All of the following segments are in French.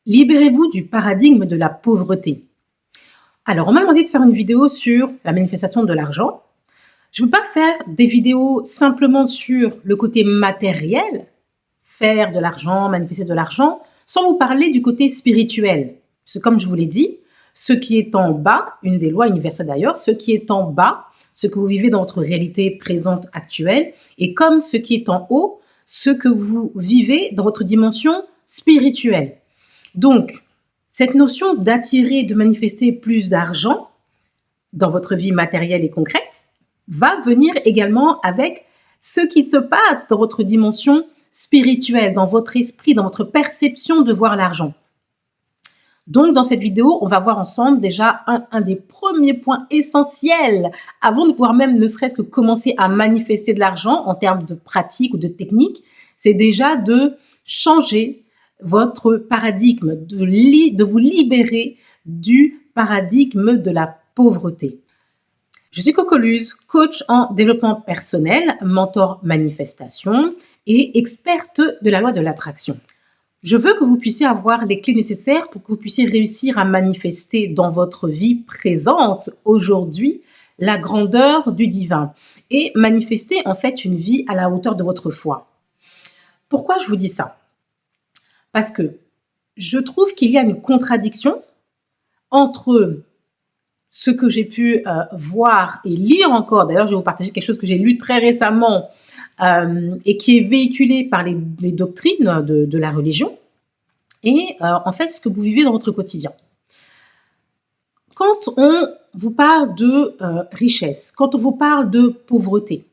Libérez-vous du paradigme de la pauvreté. Alors, on m'a demandé de faire une vidéo sur la manifestation de l'argent. Je ne veux pas faire des vidéos simplement sur le côté matériel, faire de l'argent, manifester de l'argent, sans vous parler du côté spirituel. Parce que comme je vous l'ai dit, ce qui est en bas, une des lois universelles d'ailleurs, ce qui est en bas, ce que vous vivez dans votre réalité présente actuelle, et comme ce qui est en haut, ce que vous vivez dans votre dimension spirituelle. Donc, cette notion d'attirer, de manifester plus d'argent dans votre vie matérielle et concrète va venir également avec ce qui se passe dans votre dimension spirituelle, dans votre esprit, dans votre perception de voir l'argent. Donc, dans cette vidéo, on va voir ensemble déjà un des premiers points essentiels avant de pouvoir même ne serait-ce que commencer à manifester de l'argent en termes de pratique ou de technique, c'est déjà de changer votre paradigme, de vous libérer du paradigme de la pauvreté. Je suis Coco Luz, coach en développement personnel, mentor manifestation et experte de la loi de l'attraction. Je veux que vous puissiez avoir les clés nécessaires pour que vous puissiez réussir à manifester dans votre vie présente aujourd'hui la grandeur du divin et manifester en fait une vie à la hauteur de votre foi. Pourquoi je vous dis ça ? Parce que je trouve qu'il y a une contradiction entre ce que j'ai pu voir et lire encore. D'ailleurs, je vais vous partager quelque chose que j'ai lu très récemment et qui est véhiculé par les doctrines de la religion et en fait ce que vous vivez dans votre quotidien. Quand on vous parle de richesse, quand on vous parle de pauvreté,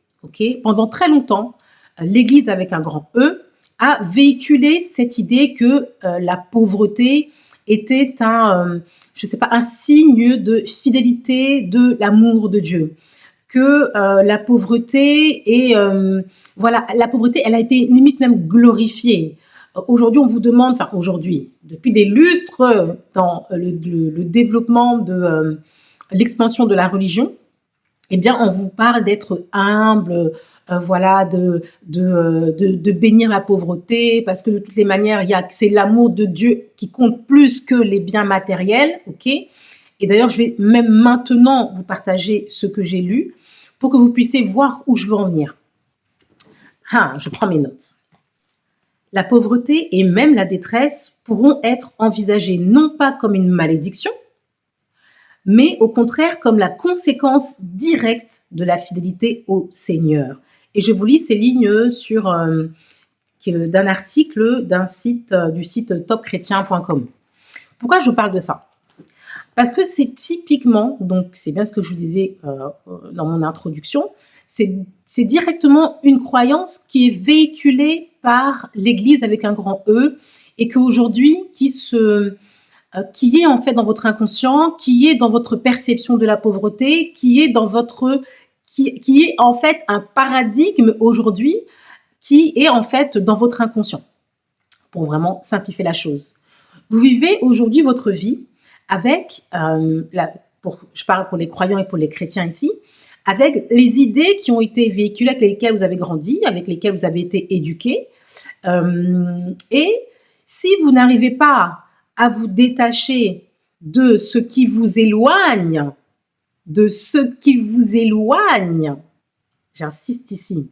pendant très longtemps, l'Église avec un grand E a véhiculé cette idée que la pauvreté était un signe de fidélité, de l'amour de Dieu. Que la pauvreté la pauvreté, elle a été limite même glorifiée. Aujourd'hui, on vous demande, depuis des lustres dans le développement de l'expansion de la religion, eh bien, on vous parle d'être humble, de bénir la pauvreté, parce que de toutes les manières, c'est l'amour de Dieu qui compte plus que les biens matériels, Et d'ailleurs, je vais même maintenant vous partager ce que j'ai lu pour que vous puissiez voir où je veux en venir. Je prends mes notes. La pauvreté et même la détresse pourront être envisagées non pas comme une malédiction, mais au contraire comme la conséquence directe de la fidélité au Seigneur. Et je vous lis ces lignes d'un article du site topchrétien.com. Pourquoi je vous parle de ça ? Parce que c'est typiquement, donc c'est bien ce que je vous disais dans mon introduction, c'est directement une croyance qui est véhiculée par l'Église avec un grand E et qu'aujourd'hui, qui est en fait dans votre inconscient, qui est dans votre perception de la pauvreté, qui est en fait un paradigme aujourd'hui, qui est en fait dans votre inconscient, pour vraiment simplifier la chose. Vous vivez aujourd'hui votre vie avec, je parle pour les croyants et pour les chrétiens ici, avec les idées qui ont été véhiculées, avec lesquelles vous avez grandi, avec lesquelles vous avez été éduqués. Et si vous n'arrivez pas à vous détacher de ce qui vous éloigne, j'insiste ici,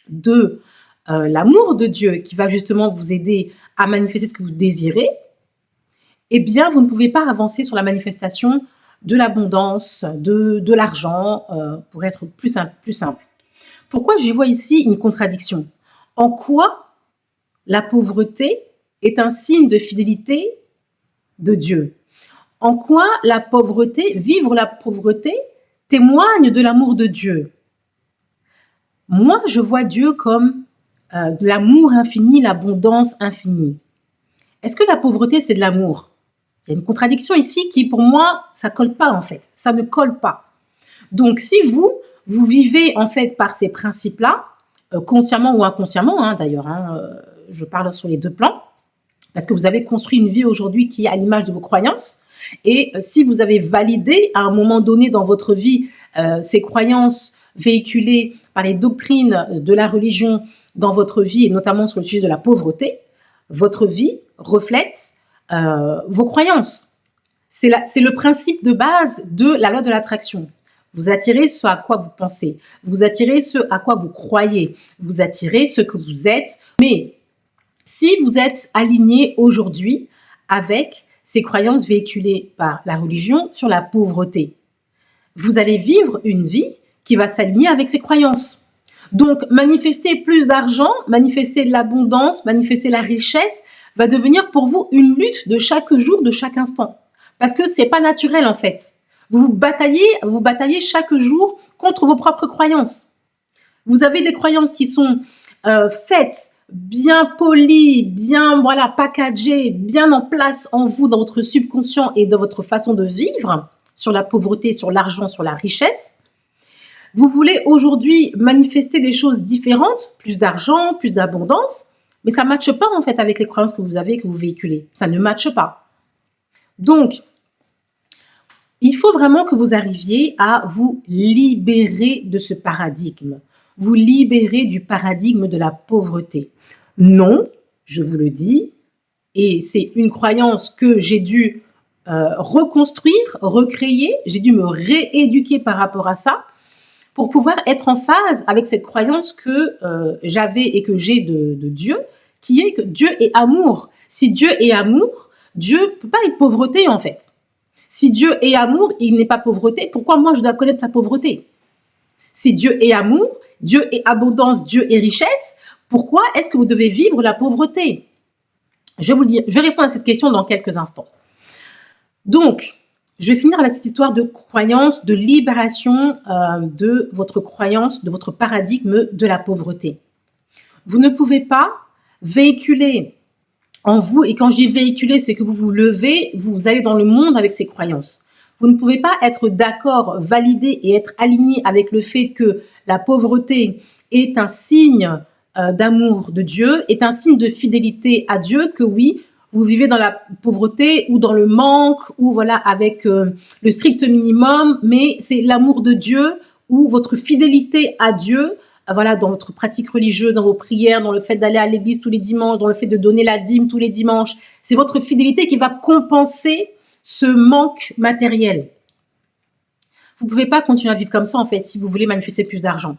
de l'amour de Dieu qui va justement vous aider à manifester ce que vous désirez, eh bien, vous ne pouvez pas avancer sur la manifestation de l'abondance, de l'argent, pour être plus simple. Pourquoi j'y vois ici une contradiction ? En quoi la pauvreté est un signe de fidélité de Dieu ? En quoi vivre la pauvreté, témoigne de l'amour de Dieu ? Moi, je vois Dieu comme de l'amour infini, l'abondance infinie. Est-ce que la pauvreté, c'est de l'amour ? Il y a une contradiction ici qui, pour moi, ça colle pas en fait. Ça ne colle pas. Donc, si vous vivez en fait par ces principes-là, consciemment ou inconsciemment, d'ailleurs, je parle sur les deux plans, parce que vous avez construit une vie aujourd'hui qui est à l'image de vos croyances. Et si vous avez validé à un moment donné dans votre vie ces croyances véhiculées par les doctrines de la religion dans votre vie, et notamment sur le sujet de la pauvreté, votre vie reflète vos croyances. C'est le principe de base de la loi de l'attraction. Vous attirez ce à quoi vous pensez. Vous attirez ce à quoi vous croyez. Vous attirez ce que vous êtes. Mais si vous êtes aligné aujourd'hui avec ces croyances véhiculées par la religion sur la pauvreté, vous allez vivre une vie qui va s'aligner avec ces croyances. Donc, manifester plus d'argent, manifester de l'abondance, manifester la richesse va devenir pour vous une lutte de chaque jour, de chaque instant. Parce que c'est pas naturel en fait. Vous bataillez chaque jour contre vos propres croyances. Vous avez des croyances qui sont faites, bien polies, bien packagées, bien en place en vous, dans votre subconscient et dans votre façon de vivre, sur la pauvreté, sur l'argent, sur la richesse. Vous voulez aujourd'hui manifester des choses différentes, plus d'argent, plus d'abondance, mais ça ne matche pas en fait avec les croyances que vous avez, que vous véhiculez. Ça ne matche pas. Donc, il faut vraiment que vous arriviez à vous libérer de ce paradigme, vous libérer du paradigme de la pauvreté. Non, je vous le dis, et c'est une croyance que j'ai dû reconstruire, recréer, j'ai dû me rééduquer par rapport à ça, pour pouvoir être en phase avec cette croyance que j'avais et que j'ai de Dieu, qui est que Dieu est amour. Si Dieu est amour, Dieu ne peut pas être pauvreté en fait. Si Dieu est amour, il n'est pas pauvreté, pourquoi moi je dois connaître sa pauvreté? Si Dieu est amour, Dieu est abondance, Dieu est richesse, pourquoi est-ce que vous devez vivre la pauvreté? Je vais vous le dire, je vais répondre à cette question dans quelques instants. Donc, je vais finir avec cette histoire de croyance, de libération de votre croyance, de votre paradigme de la pauvreté. Vous ne pouvez pas véhiculer en vous, et quand je dis véhiculer, c'est que vous vous levez, vous allez dans le monde avec ces croyances. Vous ne pouvez pas être d'accord, valider et être aligné avec le fait que la pauvreté est un signe d'amour de Dieu, est un signe de fidélité à Dieu, que oui, vous vivez dans la pauvreté ou dans le manque ou avec le strict minimum, mais c'est l'amour de Dieu ou votre fidélité à Dieu, dans votre pratique religieuse, dans vos prières, dans le fait d'aller à l'église tous les dimanches, dans le fait de donner la dîme tous les dimanches. C'est votre fidélité qui va compenser ce manque matériel. Vous ne pouvez pas continuer à vivre comme ça en fait si vous voulez manifester plus d'argent.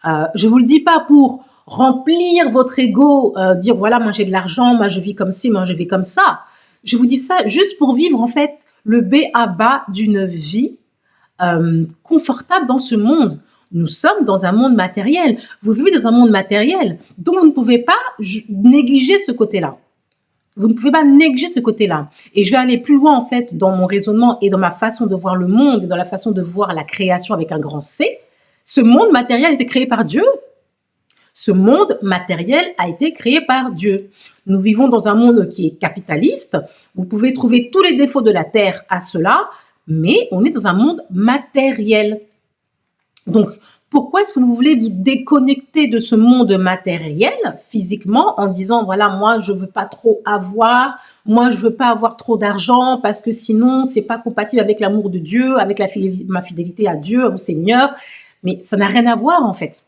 Je ne vous le dis pas pour remplir votre ego, dire voilà, moi j'ai de l'argent, moi je vis comme ci, moi je vis comme ça. Je vous dis ça juste pour vivre en fait le b.a.-ba d'une vie confortable dans ce monde. Nous sommes dans un monde matériel. Vous vivez dans un monde matériel, donc vous ne pouvez pas négliger ce côté-là. Vous ne pouvez pas négliger ce côté-là. Et je vais aller plus loin en fait dans mon raisonnement et dans ma façon de voir le monde et dans la façon de voir la création avec un grand C. Ce monde matériel a été créé par Dieu. Ce monde matériel a été créé par Dieu. Nous vivons dans un monde qui est capitaliste. Vous pouvez trouver tous les défauts de la Terre à cela, mais on est dans un monde matériel. Donc, pourquoi est-ce que vous voulez vous déconnecter de ce monde matériel physiquement en disant voilà, moi je veux pas trop avoir, moi je veux pas avoir trop d'argent parce que sinon c'est pas compatible avec l'amour de Dieu, avec ma fidélité à Dieu, au Seigneur. Mais ça n'a rien à voir en fait.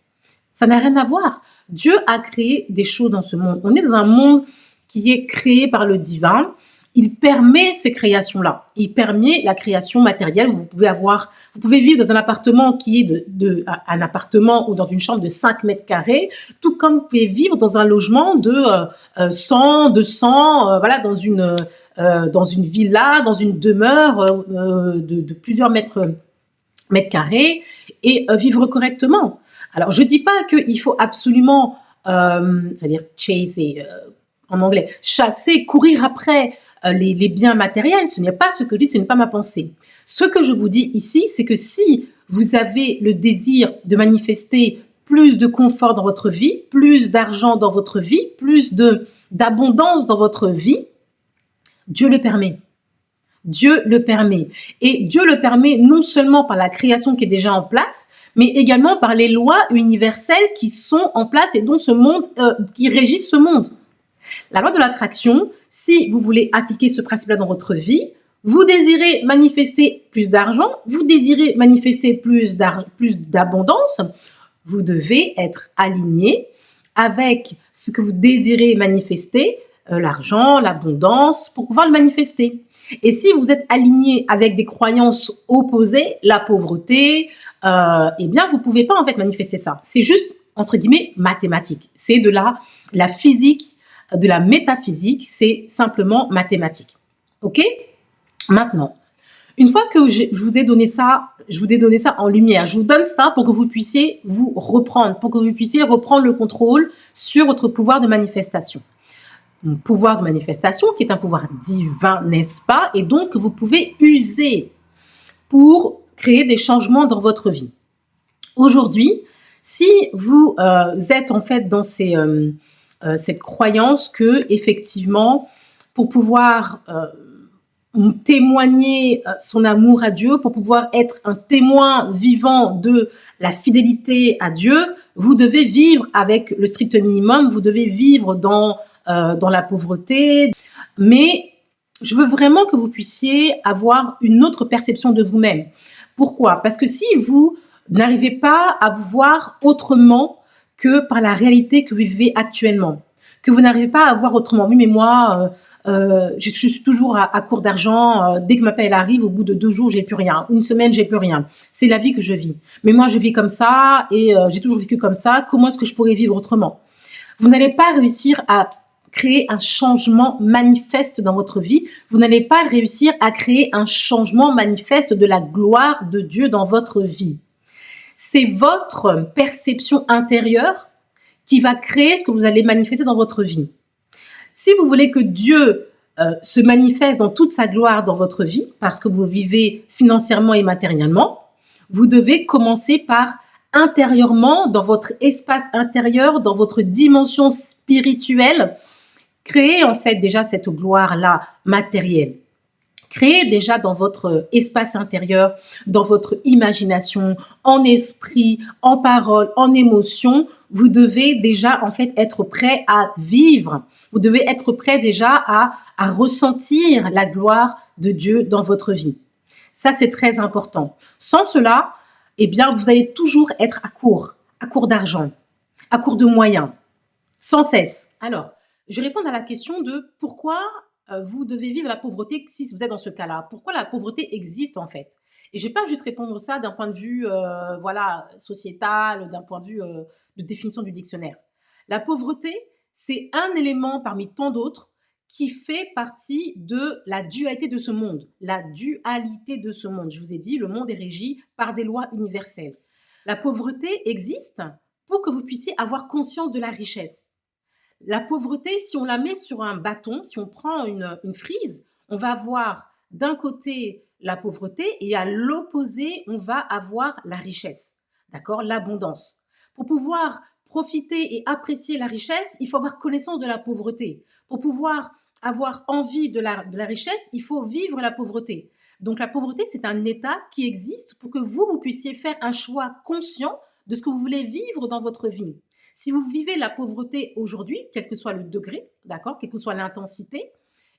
Ça n'a rien à voir. Dieu a créé des choses dans ce monde. On est dans un monde qui est créé par le divin. Il permet ces créations-là. Il permet la création matérielle. Vous pouvez vivre dans un appartement qui est un appartement ou dans une chambre de 5 mètres carrés, tout comme vous pouvez vivre dans un logement de 100, 200, dans une villa, dans une demeure de plusieurs mètres carrés et vivre correctement. Alors, je ne dis pas qu'il faut absolument, c'est-à-dire chaser en anglais, chasser, courir après les biens matériels. Ce n'est pas ce que je dis, ce n'est pas ma pensée. Ce que je vous dis ici, c'est que si vous avez le désir de manifester plus de confort dans votre vie, plus d'argent dans votre vie, plus d'abondance dans votre vie, Dieu le permet. Dieu le permet. Et Dieu le permet non seulement par la création qui est déjà en place, mais également par les lois universelles qui sont en place et dont qui régissent ce monde. La loi de l'attraction, si vous voulez appliquer ce principe-là dans votre vie, vous désirez manifester plus d'argent, vous désirez manifester plus d'abondance, vous devez être aligné avec ce que vous désirez manifester, l'argent, l'abondance, pour pouvoir le manifester. Et si vous êtes aligné avec des croyances opposées, la pauvreté, eh bien, vous ne pouvez pas en fait manifester ça. C'est juste, entre guillemets, mathématique. C'est de la physique, de la métaphysique, c'est simplement mathématique. OK? Maintenant, une fois que je vous ai donné ça, en lumière, je vous donne ça pour que vous puissiez vous reprendre, pour que vous puissiez reprendre le contrôle sur votre pouvoir de manifestation. Un pouvoir de manifestation qui est un pouvoir divin, n'est-ce pas? Et donc, vous pouvez user pour créer des changements dans votre vie. Aujourd'hui, si vous êtes en fait dans cette croyance que, effectivement, pour pouvoir témoigner son amour à Dieu, pour pouvoir être un témoin vivant de la fidélité à Dieu, vous devez vivre avec le strict minimum, vous devez vivre dans la pauvreté. Mais je veux vraiment que vous puissiez avoir une autre perception de vous-même. Pourquoi? Parce que si vous n'arrivez pas à vous voir autrement que par la réalité que vous vivez actuellement, que vous n'arrivez pas à voir autrement. Oui, mais moi, je suis toujours à court d'argent. Dès que ma paie arrive, au bout de 2 jours, j'ai plus rien. Une semaine, j'ai plus rien. C'est la vie que je vis. Mais moi, je vis comme ça et j'ai toujours vécu comme ça. Comment est-ce que je pourrais vivre autrement? Vous n'allez pas réussir à créer un changement manifeste dans votre vie. Vous n'allez pas réussir à créer un changement manifeste de la gloire de Dieu dans votre vie. C'est votre perception intérieure qui va créer ce que vous allez manifester dans votre vie. Si vous voulez que Dieu se manifeste dans toute sa gloire dans votre vie, parce que vous vivez financièrement et matériellement, vous devez commencer par intérieurement, dans votre espace intérieur, dans votre dimension spirituelle, créer en fait déjà cette gloire-là matérielle. Créez déjà dans votre espace intérieur, dans votre imagination, en esprit, en parole, en émotion, vous devez déjà en fait être prêt à vivre. Vous devez être prêt déjà à ressentir la gloire de Dieu dans votre vie. Ça, c'est très important. Sans cela, eh bien, vous allez toujours être à court d'argent, à court de moyens, sans cesse. Alors, je vais répondre à la question de pourquoi vous devez vivre la pauvreté si vous êtes dans ce cas-là. Pourquoi la pauvreté existe en fait? Et je ne vais pas juste répondre ça d'un point de vue voilà, sociétal, d'un point de vue de définition du dictionnaire. La pauvreté, c'est un élément parmi tant d'autres qui fait partie de la dualité de ce monde. La dualité de ce monde. Je vous ai dit, le monde est régi par des lois universelles. La pauvreté existe pour que vous puissiez avoir conscience de la richesse. La pauvreté, si on la met sur un bâton, si on prend une frise, on va avoir d'un côté la pauvreté et à l'opposé, on va avoir la richesse, d'accord, l'abondance. Pour pouvoir profiter et apprécier la richesse, il faut avoir connaissance de la pauvreté. Pour pouvoir avoir envie de la richesse, il faut vivre la pauvreté. Donc la pauvreté, c'est un état qui existe pour que vous puissiez faire un choix conscient de ce que vous voulez vivre dans votre vie. Si vous vivez la pauvreté aujourd'hui, quel que soit le degré, d'accord, quelle que soit l'intensité,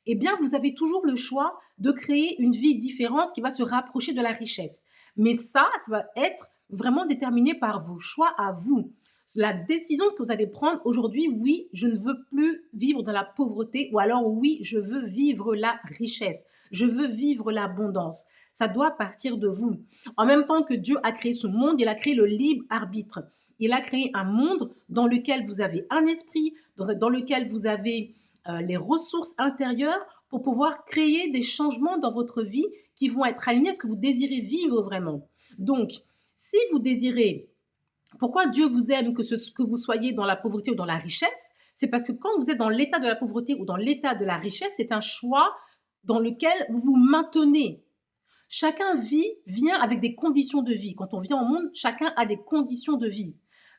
eh bien, vous avez toujours le choix de créer une vie différente qui va se rapprocher de la richesse. Mais ça va être vraiment déterminé par vos choix à vous. La décision que vous allez prendre aujourd'hui, oui, je ne veux plus vivre dans la pauvreté, ou alors oui, je veux vivre la richesse, je veux vivre l'abondance. Ça doit partir de vous. En même temps que Dieu a créé ce monde, il a créé le libre arbitre. Il a créé un monde dans lequel vous avez un esprit, dans lequel vous avez les ressources intérieures pour pouvoir créer des changements dans votre vie qui vont être alignés à ce que vous désirez vivre vraiment. Donc, si vous désirez, pourquoi Dieu vous aime que vous soyez dans la pauvreté ou dans la richesse? C'est parce que quand vous êtes dans l'état de la pauvreté ou dans l'état de la richesse, c'est un choix dans lequel vous vous maintenez. Chacun vient avec des conditions de vie. Quand on vient au monde, chacun a des conditions de vie.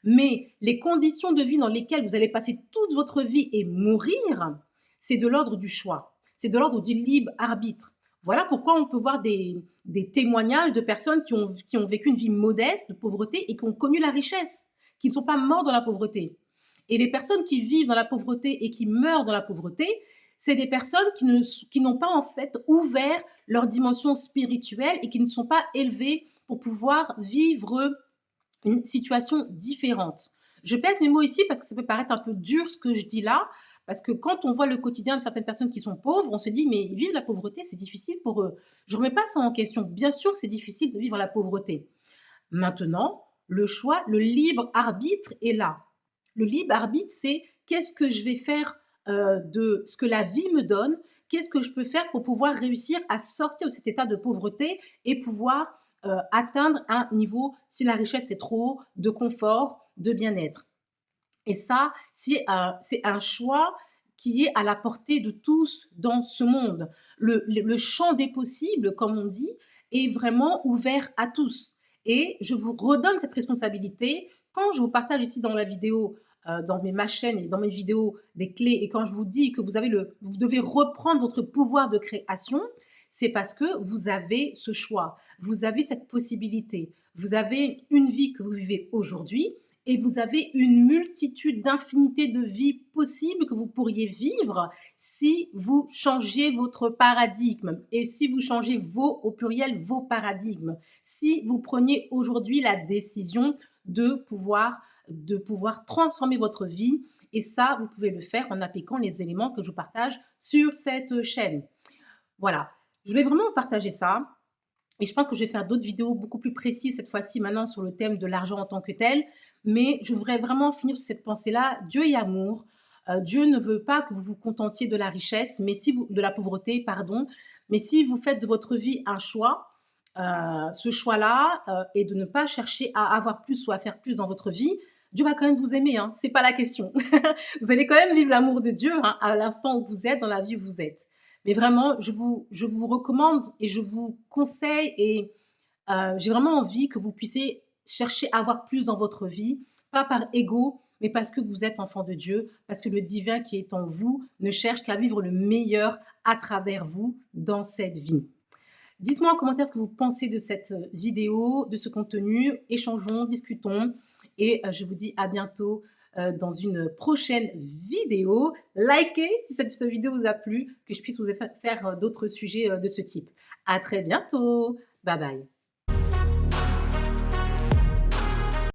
Mais les conditions de vie dans lesquelles vous allez passer toute votre vie et mourir, c'est de l'ordre du choix. C'est de l'ordre du libre arbitre. Voilà pourquoi on peut voir des témoignages de personnes qui ont vécu une vie modeste, de pauvreté, et qui ont connu la richesse, qui ne sont pas morts dans la pauvreté. Et les personnes qui vivent dans la pauvreté et qui meurent dans la pauvreté, c'est des personnes qui n'ont pas en fait ouvert leur dimension spirituelle et qui ne sont pas élevées pour pouvoir vivre une situation différente. Je pèse mes mots ici parce que ça peut paraître un peu dur ce que je dis là, Parce que quand on voit le quotidien de certaines personnes qui sont pauvres, on se dit, mais vivre la pauvreté, c'est difficile pour eux. Je ne remets pas ça en question. Bien sûr, c'est difficile de vivre la pauvreté. Maintenant, le choix, le libre arbitre est là. Le libre arbitre, c'est qu'est-ce que je vais faire de ce que la vie me donne, qu'est-ce que je peux faire pour pouvoir réussir à sortir de cet état de pauvreté et pouvoir atteindre un niveau, si la richesse est trop haut, de confort, de bien-être. Et ça, c'est un choix qui est à la portée de tous dans ce monde. Le champ des possibles, comme on dit, est vraiment ouvert à tous. Et je vous redonne cette responsabilité quand je vous partage ici dans la vidéo, dans ma chaîne et dans mes vidéos des clés, et quand je vous dis que vous devez reprendre votre pouvoir de création, c'est parce que vous avez ce choix, vous avez cette possibilité, vous avez une vie que vous vivez aujourd'hui, et vous avez une multitude d'infinité de vies possibles que vous pourriez vivre si vous changez votre paradigme et si vous changez au pluriel, vos paradigmes. Si vous preniez aujourd'hui la décision de pouvoir transformer votre vie, et ça, vous pouvez le faire en appliquant les éléments que je partage sur cette chaîne. Voilà, je voulais vraiment vous partager ça. Et je pense que je vais faire d'autres vidéos beaucoup plus précises cette fois-ci maintenant sur le thème de l'argent en tant que tel. Mais je voudrais vraiment finir sur cette pensée-là. Dieu est amour. Dieu ne veut pas que vous vous contentiez de la richesse, mais si vous, de la pauvreté, pardon. Mais si vous faites de votre vie un choix, ce choix-là est de ne pas chercher à avoir plus ou à faire plus dans votre vie, Dieu va quand même vous aimer, hein, c'est pas la question. Vous allez quand même vivre l'amour de Dieu hein, à l'instant où vous êtes, dans la vie où vous êtes. Mais vraiment, je vous recommande et je vous conseille et j'ai vraiment envie que vous puissiez chercher à avoir plus dans votre vie, pas par ego, mais parce que vous êtes enfant de Dieu, parce que le divin qui est en vous ne cherche qu'à vivre le meilleur à travers vous dans cette vie. Dites-moi en commentaire ce que vous pensez de cette vidéo, de ce contenu. Échangeons, discutons et je vous dis à bientôt dans une prochaine vidéo. Likez si cette vidéo vous a plu, que je puisse vous faire d'autres sujets de ce type. À très bientôt. Bye bye.